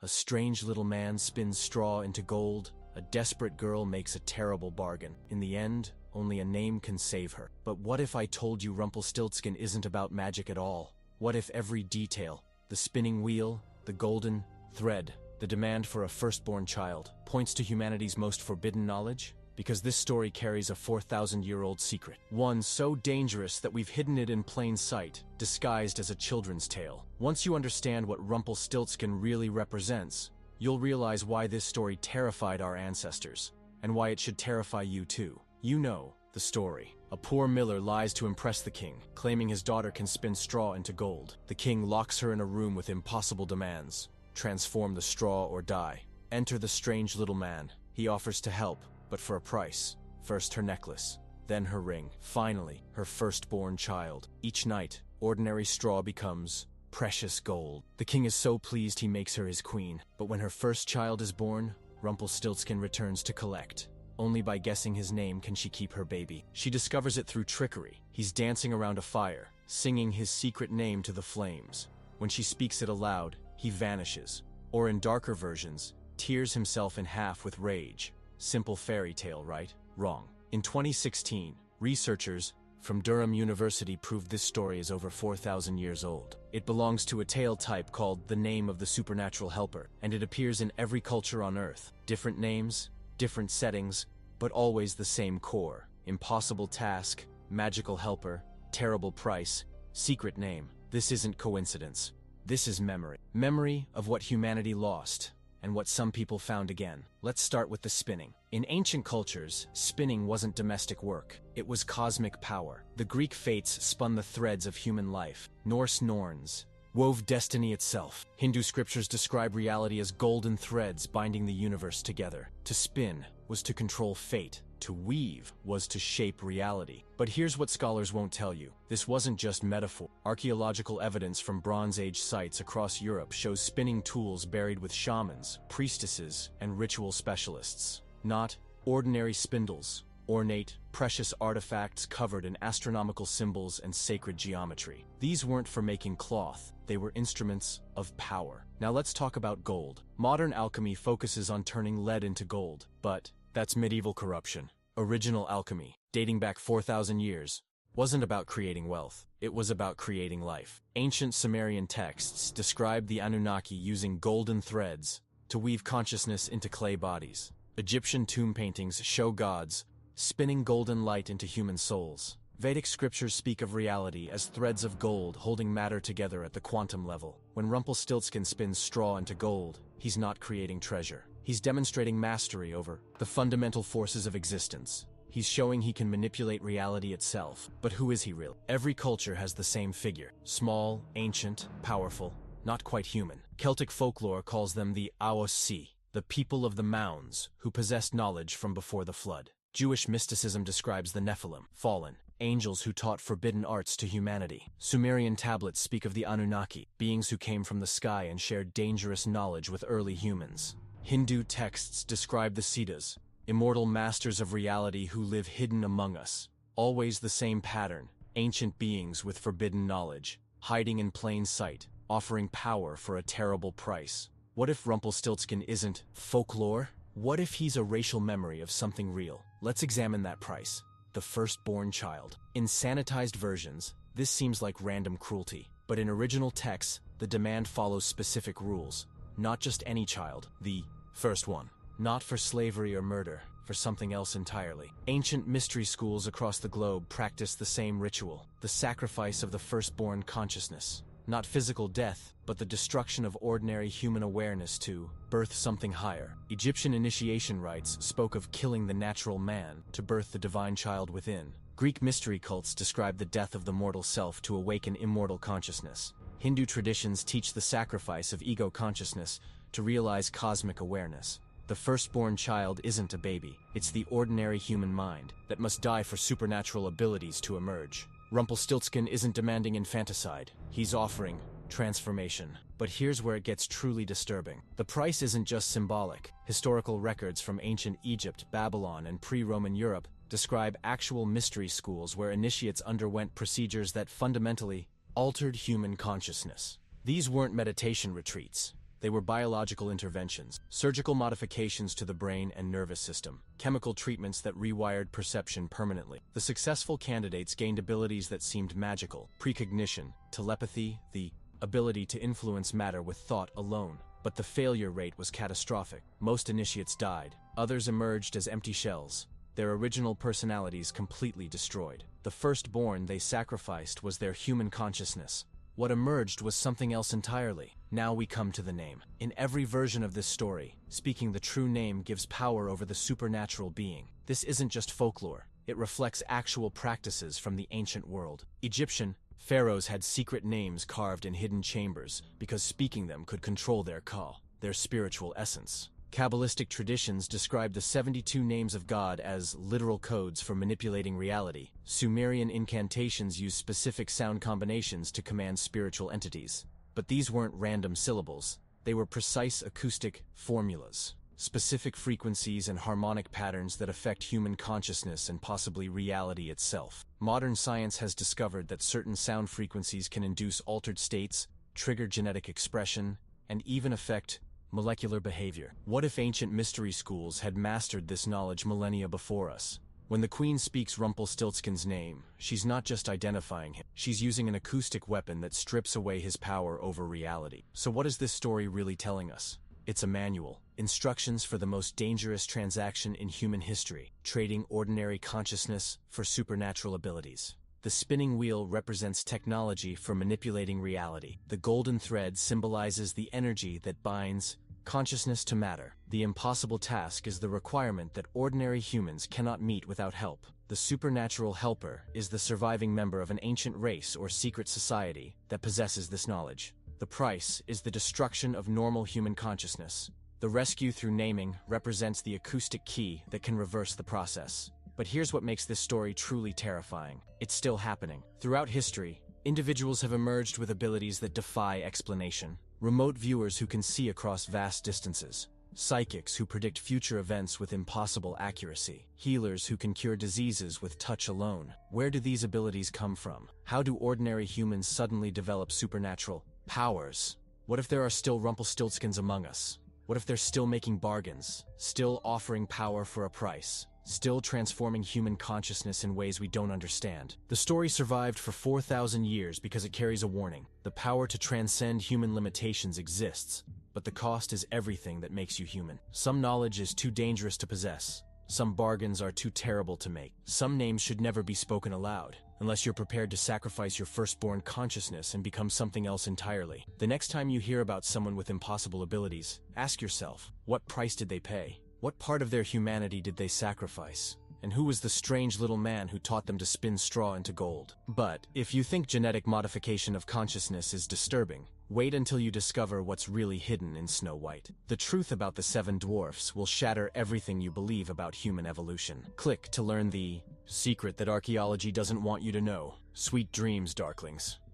A strange little man spins straw into gold. A desperate girl makes a terrible bargain. In the end, only a name can save her. But what if I told you Rumpelstiltskin isn't about magic at all? What if every detail, the spinning wheel, the golden thread, the demand for a firstborn child, points to humanity's most forbidden knowledge? Because this story carries a 4,000-year-old secret. One so dangerous that we've hidden it in plain sight, disguised as a children's tale. Once you understand what Rumpelstiltskin really represents, you'll realize why this story terrified our ancestors, and why it should terrify you too. You know the story. A poor miller lies to impress the king, claiming his daughter can spin straw into gold. The king locks her in a room with impossible demands. Transform the straw or die. Enter the strange little man. He offers to help, but for a price. First her necklace, then her ring, finally her firstborn child. Each night, ordinary straw becomes precious gold. The king is so pleased he makes her his queen, but when her first child is born, Rumpelstiltskin returns to collect. Only by guessing his name can she keep her baby. She discovers it through trickery. He's dancing around a fire, singing his secret name to the flames. When she speaks it aloud, he vanishes, or in darker versions, tears himself in half with rage. Simple fairy tale, right? Wrong. In 2016, researchers from Durham University proved this story is over 4,000 years old. It belongs to a tale type called the name of the supernatural helper, and it appears in every culture on Earth. Different names, different settings, but always the same core. Impossible task, magical helper, terrible price, secret name. This isn't coincidence. This is memory. Memory of what humanity lost, and what some people found again. Let's start with the spinning. In ancient cultures, spinning wasn't domestic work. It was cosmic power. The Greek fates spun the threads of human life. Norse Norns wove destiny itself. Hindu scriptures describe reality as golden threads binding the universe together. To spin was to control fate. To weave was to shape reality. But here's what scholars won't tell you. This wasn't just metaphor. Archaeological evidence from Bronze Age sites across Europe shows spinning tools buried with shamans, priestesses, and ritual specialists. Not ordinary spindles. Ornate, precious artifacts covered in astronomical symbols and sacred geometry. These weren't for making cloth. They were instruments of power. Now let's talk about gold. Modern alchemy focuses on turning lead into gold, but that's medieval corruption. Original alchemy, dating back 4,000 years, wasn't about creating wealth. It was about creating life. Ancient Sumerian texts describe the Anunnaki using golden threads to weave consciousness into clay bodies. Egyptian tomb paintings show gods spinning golden light into human souls. Vedic scriptures speak of reality as threads of gold holding matter together at the quantum level. When Rumpelstiltskin spins straw into gold, he's not creating treasure. He's demonstrating mastery over the fundamental forces of existence. He's showing he can manipulate reality itself. But who is he really? Every culture has the same figure. Small, ancient, powerful, not quite human. Celtic folklore calls them the Aossi, the people of the mounds, who possessed knowledge from before the flood. Jewish mysticism describes the Nephilim, fallen, angels who taught forbidden arts to humanity. Sumerian tablets speak of the Anunnaki, beings who came from the sky and shared dangerous knowledge with early humans. Hindu texts describe the Siddhas, immortal masters of reality who live hidden among us. Always the same pattern, ancient beings with forbidden knowledge, hiding in plain sight, offering power for a terrible price. What if Rumpelstiltskin isn't folklore? What if he's a racial memory of something real? Let's examine that price. The firstborn child. In sanitized versions, this seems like random cruelty. But in original texts, the demand follows specific rules. Not just any child, the first one. Not for slavery or murder, for something else entirely. Ancient mystery schools across the globe practice the same ritual. The sacrifice of the firstborn consciousness. Not physical death, but the destruction of ordinary human awareness to birth something higher. Egyptian initiation rites spoke of killing the natural man to birth the divine child within. Greek mystery cults describe the death of the mortal self to awaken immortal consciousness. Hindu traditions teach the sacrifice of ego consciousness to realize cosmic awareness. The firstborn child isn't a baby. It's the ordinary human mind that must die for supernatural abilities to emerge. Rumpelstiltskin isn't demanding infanticide. He's offering transformation. But here's where it gets truly disturbing. The price isn't just symbolic. Historical records from ancient Egypt, Babylon, and pre-Roman Europe describe actual mystery schools where initiates underwent procedures that fundamentally altered human consciousness. These weren't meditation retreats. They were biological interventions, surgical modifications to the brain and nervous system, chemical treatments that rewired perception permanently. The successful candidates gained abilities that seemed magical: precognition, telepathy, the ability to influence matter with thought alone. But the failure rate was catastrophic. Most initiates died. Others emerged as empty shells, their original personalities completely destroyed. The firstborn they sacrificed was their human consciousness. What emerged was something else entirely. Now we come to the name. In every version of this story, speaking the true name gives power over the supernatural being. This isn't just folklore. It reflects actual practices from the ancient world. Egyptian pharaohs had secret names carved in hidden chambers because speaking them could control their ka, their spiritual essence. Kabbalistic traditions describe the 72 names of God as literal codes for manipulating reality. Sumerian incantations use specific sound combinations to command spiritual entities. But these weren't random syllables. They were precise acoustic formulas, specific frequencies and harmonic patterns that affect human consciousness and possibly reality itself. Modern science has discovered that certain sound frequencies can induce altered states, trigger genetic expression, and even affect molecular behavior. What if ancient mystery schools had mastered this knowledge millennia before us? When the queen speaks Rumpelstiltskin's name, she's not just identifying him. She's using an acoustic weapon that strips away his power over reality. So what is this story really telling us? It's a manual. Instructions for the most dangerous transaction in human history: trading ordinary consciousness for supernatural abilities. The spinning wheel represents technology for manipulating reality. The golden thread symbolizes the energy that binds consciousness to matter. The impossible task is the requirement that ordinary humans cannot meet without help. The supernatural helper is the surviving member of an ancient race or secret society that possesses this knowledge. The price is the destruction of normal human consciousness. The rescue through naming represents the acoustic key that can reverse the process. But here's what makes this story truly terrifying. It's still happening. Throughout history, individuals have emerged with abilities that defy explanation. Remote viewers who can see across vast distances. Psychics who predict future events with impossible accuracy. Healers who can cure diseases with touch alone. Where do these abilities come from? How do ordinary humans suddenly develop supernatural powers? What if there are still Rumpelstiltskins among us? What if they're still making bargains, still offering power for a price, still transforming human consciousness in ways we don't understand? The story survived for 4,000 years because it carries a warning. The power to transcend human limitations exists, but the cost is everything that makes you human. Some knowledge is too dangerous to possess. Some bargains are too terrible to make. Some names should never be spoken aloud, unless you're prepared to sacrifice your firstborn consciousness and become something else entirely. The next time you hear about someone with impossible abilities, ask yourself, what price did they pay? What part of their humanity did they sacrifice? And who was the strange little man who taught them to spin straw into gold? But if you think genetic modification of consciousness is disturbing, wait until you discover what's really hidden in Snow White. The truth about the 7 dwarfs will shatter everything you believe about human evolution. Click to learn the secret that archaeology doesn't want you to know. Sweet dreams, Darklings.